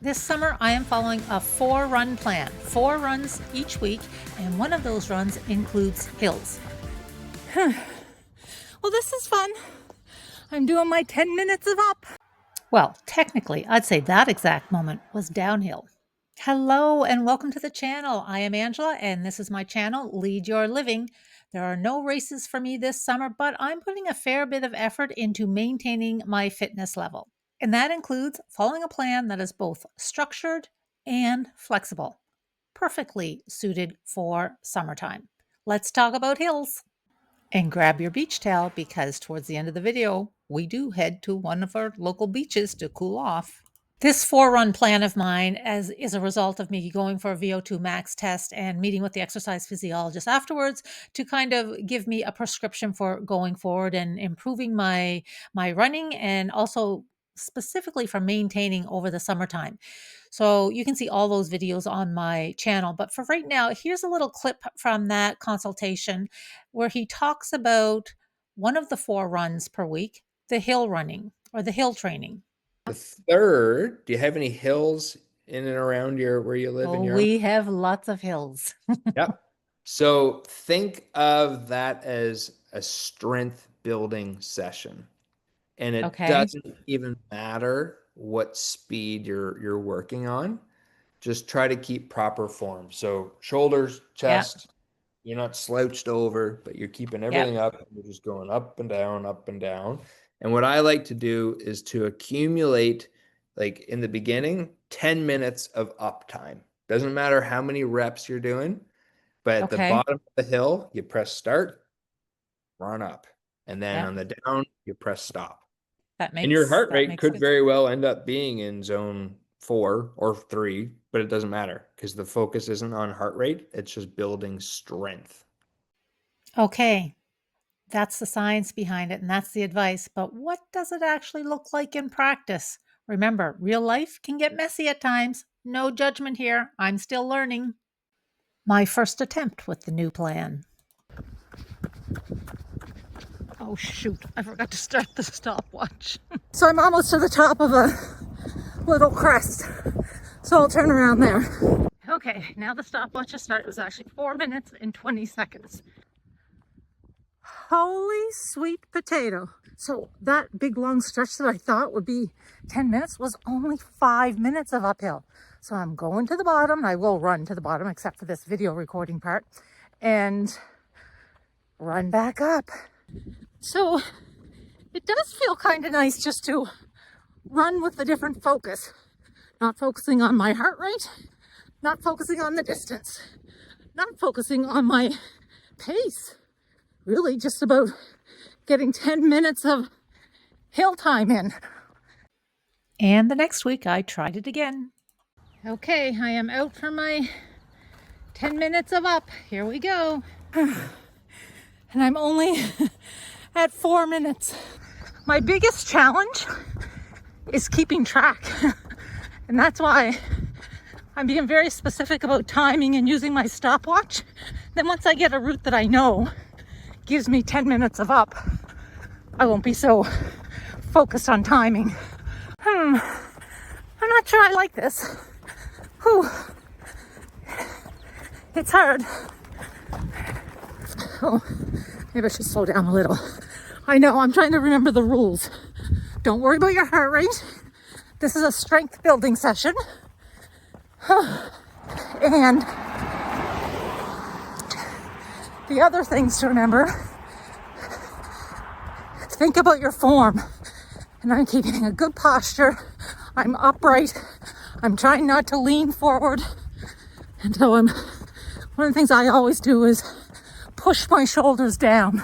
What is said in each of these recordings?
This summer, I am following a 4-run plan, 4 runs each week, and one of those runs includes hills. Well, this is fun. I'm doing my 10 minutes of up. Well, technically, I'd say that exact moment was downhill. Hello and welcome to the channel. I am Angela and this is my channel, Lead Your Living. There are no races for me this summer, but I'm putting a fair bit of effort into maintaining my fitness level. And that includes following a plan that is both structured and flexible, perfectly suited for summertime. Let's talk about hills. And grab your beach towel because towards the end of the video, we do head to one of our local beaches to cool off. This 4-run plan of mine is a result of me going for a VO2 Max test and meeting with the exercise physiologist afterwards to kind of give me a prescription for going forward and improving my running, and also specifically for maintaining over the summertime. So you can see all those videos on my channel. But for right now, here's a little clip from that consultation where he talks about one of the 4 runs per week, the hill running or the hill training. The third, do you have any hills in and around where you live in your? We have lots of hills. Yep. So think of that as a strength building session. And it Okay. doesn't even matter what speed you're working on. Just try to keep proper form. So shoulders, chest, you're not slouched over, but you're keeping everything up. You're just going up and down, up and down. And what I like to do is to accumulate, like in the beginning, 10 minutes of up time. Doesn't matter how many reps you're doing, but at the bottom of the hill, you press start, run up. And then on the down, you press stop. And your heart rate could very well end up being in zone 4 or 3, but it doesn't matter because the focus isn't on heart rate. It's just building strength. Okay. That's the science behind it, and that's the advice. But what does it actually look like in practice? Remember, real life can get messy at times. No judgment here. I'm still learning. My first attempt with the new plan. Oh, shoot. I forgot to start the stopwatch. So I'm almost to the top of a little crest. So I'll turn around there. Okay, now the stopwatch has started. It was actually 4 minutes and 20 seconds. Holy sweet potato. So that big long stretch that I thought would be 10 minutes was only 5 minutes of uphill. So I'm going to the bottom. I will run to the bottom except for this video recording part and run back up. So it does feel kind of nice just to run with a different focus. Not focusing on my heart rate, not focusing on the distance, not focusing on my pace. Really just about getting 10 minutes of hill time in. And the next week I tried it again. Okay, I am out for my 10 minutes of up. Here we go. And I'm only at 4 minutes. My biggest challenge is keeping track. And that's why I'm being very specific about timing and using my stopwatch. Then once I get a route that I know gives me 10 minutes of up, I won't be so focused on timing. I'm not sure I like this. Whew. It's hard. Oh, maybe I should slow down a little. I know, I'm trying to remember the rules. Don't worry about your heart rate. This is a strength building session. And the other things to remember, think about your form. And I'm keeping a good posture. I'm upright. I'm trying not to lean forward. And so one of the things I always do is push my shoulders down,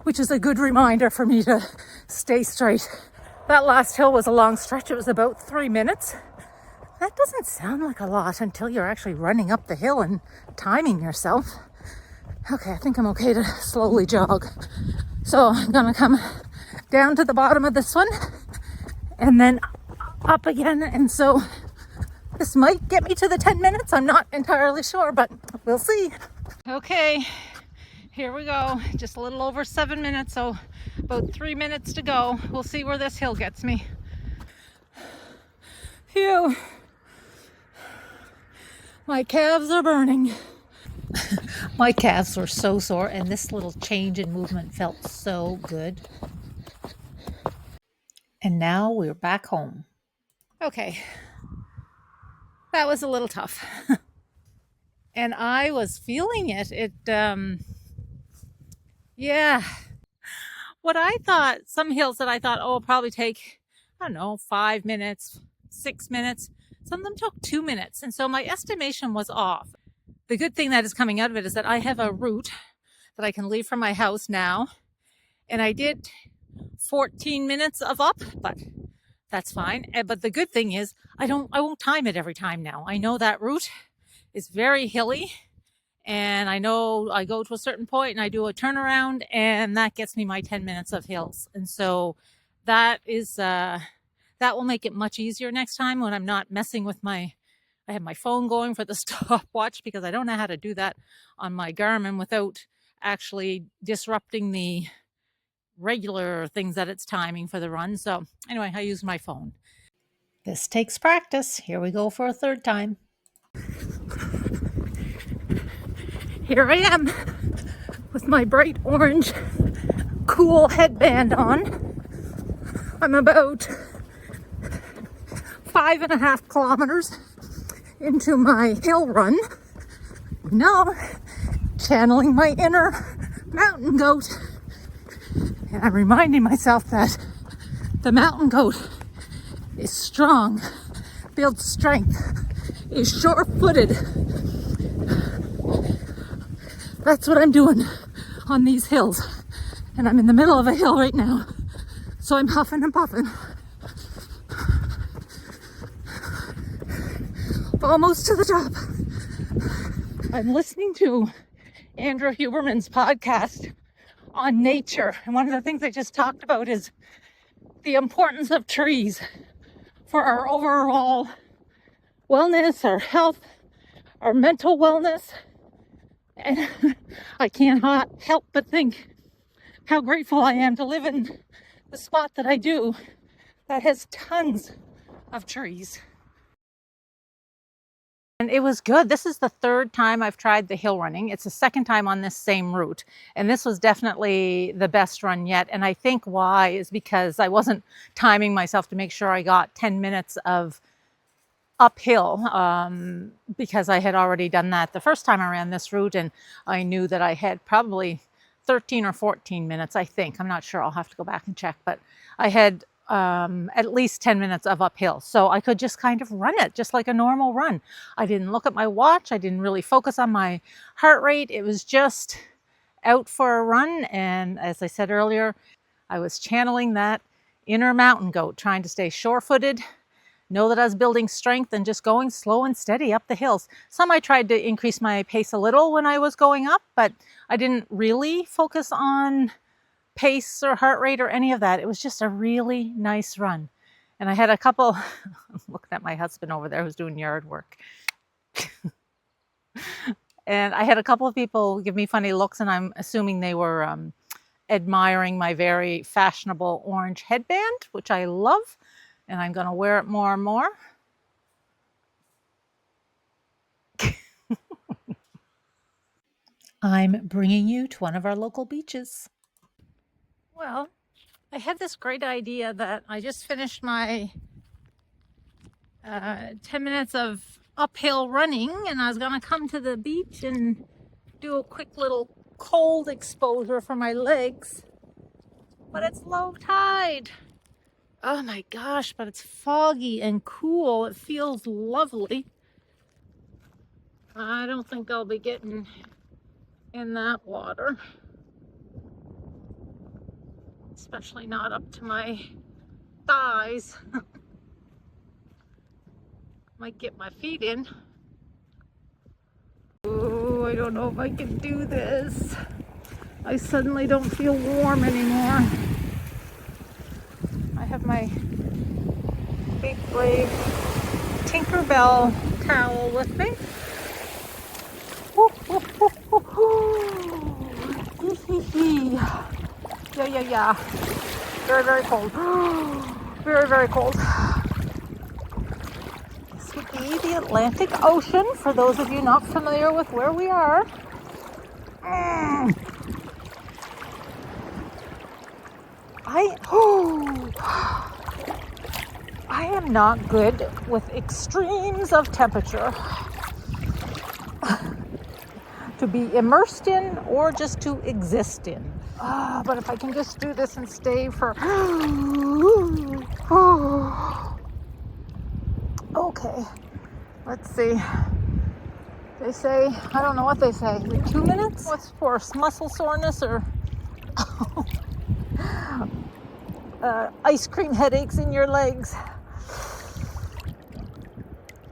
which is a good reminder for me to stay straight. That last hill was a long stretch. It was about 3 minutes. That doesn't sound like a lot until you're actually running up the hill and timing yourself. Okay, I think I'm okay to slowly jog. So I'm gonna come down to the bottom of this one and then up again. And so this might get me to the 10 minutes. I'm not entirely sure, but we'll see. Okay, here we go. Just a little over 7 minutes, so about 3 minutes to go. We'll see where this hill gets me. Phew. My calves are burning. My calves were so sore, and this little change in movement felt so good. And now we're back home. Okay, that was a little tough. And I was feeling it. Yeah, what I thought, some hills that I thought, oh, it'll probably take, I don't know, 5 minutes, 6 minutes. Some of them took 2 minutes. And so my estimation was off. The good thing that is coming out of it is that I have a route that I can leave from my house now. And I did 14 minutes of up, but that's fine. But the good thing is I won't time it every time now. I know that route is very hilly, and I know I go to a certain point and I do a turnaround, and that gets me my 10 minutes of hills. And so that is that will make it much easier next time when I'm not messing with I have my phone going for the stopwatch, because I don't know how to do that on my Garmin without actually disrupting the regular things that it's timing for the run. So anyway, I use my phone. This takes practice. Here we go for a third time. Here I am with my bright orange cool headband on. I'm about 5.5 kilometers into my hill run. Now, channeling my inner mountain goat. And I'm reminding myself that the mountain goat is strong, builds strength, is sure-footed. That's what I'm doing on these hills. And I'm in the middle of a hill right now. So I'm huffing and puffing. Almost to the top. I'm listening to Andrew Huberman's podcast on nature. And one of the things I just talked about is the importance of trees for our overall wellness, our health, our mental wellness. And I can't help but think how grateful I am to live in the spot that I do that has tons of trees. And it was good. This is the third time I've tried the hill running. It's the second time on this same route. And this was definitely the best run yet. And I think why is because I wasn't timing myself to make sure I got 10 minutes of uphill, because I had already done that the first time I ran this route, and I knew that I had probably 13 or 14 minutes, I think. I'm not sure. I'll have to go back and check. But I had at least 10 minutes of uphill. So I could just kind of run it just like a normal run. I didn't look at my watch. I didn't really focus on my heart rate. It was just out for a run. And as I said earlier, I was channeling that inner mountain goat, trying to stay sure-footed, know that I was building strength, and just going slow and steady up the hills. Some I tried to increase my pace a little when I was going up, but I didn't really focus on pace or heart rate or any of that. It was just a really nice run. And I had a couple, I'm looking at my husband over there who's doing yard work. And I had a couple of people give me funny looks, and I'm assuming they were admiring my very fashionable orange headband, which I love. And I'm going to wear it more and more. I'm bringing you to one of our local beaches. Well, I had this great idea that I just finished my 10 minutes of uphill running, and I was going to come to the beach and do a quick little cold exposure for my legs. But it's low tide. Oh my gosh, but it's foggy and cool. It feels lovely. I don't think I'll be getting in that water. Especially not up to my thighs. Might get my feet in. Oh, I don't know if I can do this. I suddenly don't feel warm anymore. I have my big brave Tinkerbell towel with me. Yeah. Very, very cold. Very, very cold. This would be the the Atlantic Ocean, for those of you not familiar with where we are. I am not good with extremes of temperature to be immersed in or just to exist in. But if I can just do this and stay for okay, let's see. They say, I don't know what they say, 2 minutes? What's worse, muscle soreness or ice cream headaches in your legs?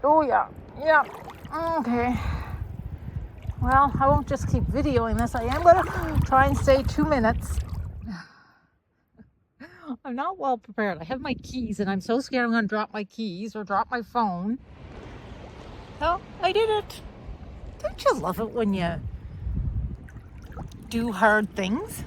Oh yeah, okay. Well, I won't just keep videoing this. I am going to try and stay 2 minutes. I'm not well prepared. I have my keys and I'm so scared I'm going to drop my keys or drop my phone. Oh, I did it. Don't you love it when you do hard things?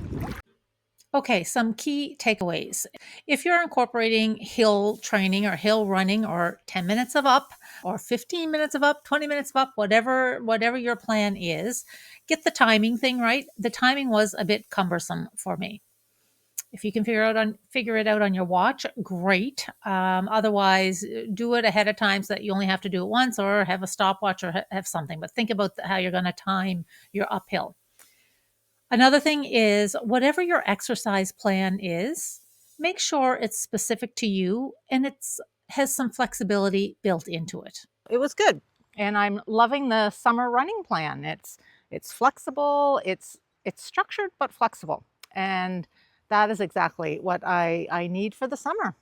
Okay, some key takeaways. If you're incorporating hill training or hill running or 10 minutes of up or 15 minutes of up, 20 minutes of up, whatever your plan is, get the timing thing right. The timing was a bit cumbersome for me. If you can figure it out on your watch, great. Otherwise, do it ahead of time so that you only have to do it once, or have a stopwatch or have something. But think about how you're going to time your uphill. Another thing is, whatever your exercise plan is, make sure it's specific to you and has some flexibility built into it. It was good, and I'm loving the summer running plan. It's flexible, it's structured but flexible, and that is exactly what I need for the summer.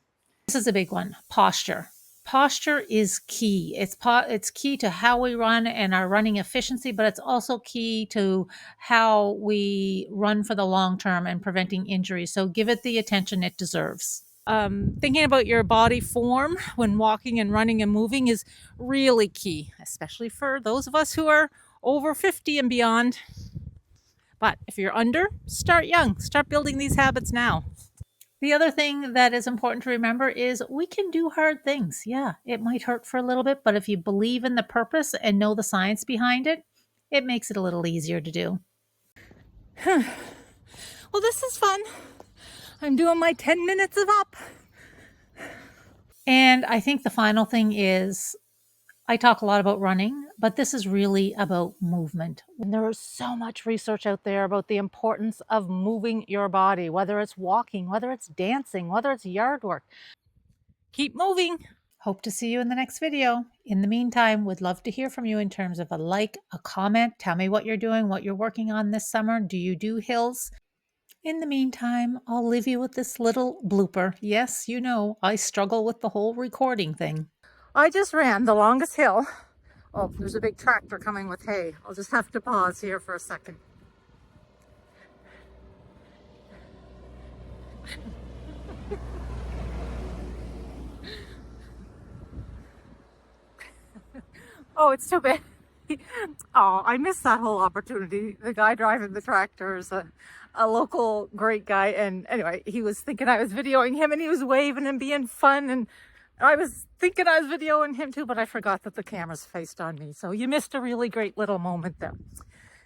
This is a big one, posture. Posture is key. It's key to how we run and our running efficiency, but it's also key to how we run for the long term and preventing injuries. So give it the attention it deserves. Thinking about your body form when walking and running and moving is really key, especially for those of us who are over 50 and beyond. But if you're under, start young. Start building these habits now. The other thing that is important to remember is we can do hard things. Yeah, it might hurt for a little bit, but if you believe in the purpose and know the science behind it, it makes it a little easier to do. Well, this is fun. I'm doing my 10 minutes of up. And I think the final thing is, I talk a lot about running, but this is really about movement. And there is so much research out there about the importance of moving your body, whether it's walking, whether it's dancing, whether it's yard work. Keep moving. Hope to see you in the next video. In the meantime, would love to hear from you in terms of a like, a comment. Tell me what you're doing, what you're working on this summer. Do you do hills? In the meantime, I'll leave you with this little blooper. Yes, you know, I struggle with the whole recording thing. I just ran the longest hill. Oh, there's a big tractor coming with hay. I'll just have to pause here for a second. Oh, it's too bad. Oh, I missed that whole opportunity. The guy driving the tractor is a local great guy. And anyway, he was thinking I was videoing him and he was waving and being fun. And I was thinking I was videoing him too, but I forgot that the camera's faced on me. So you missed a really great little moment there.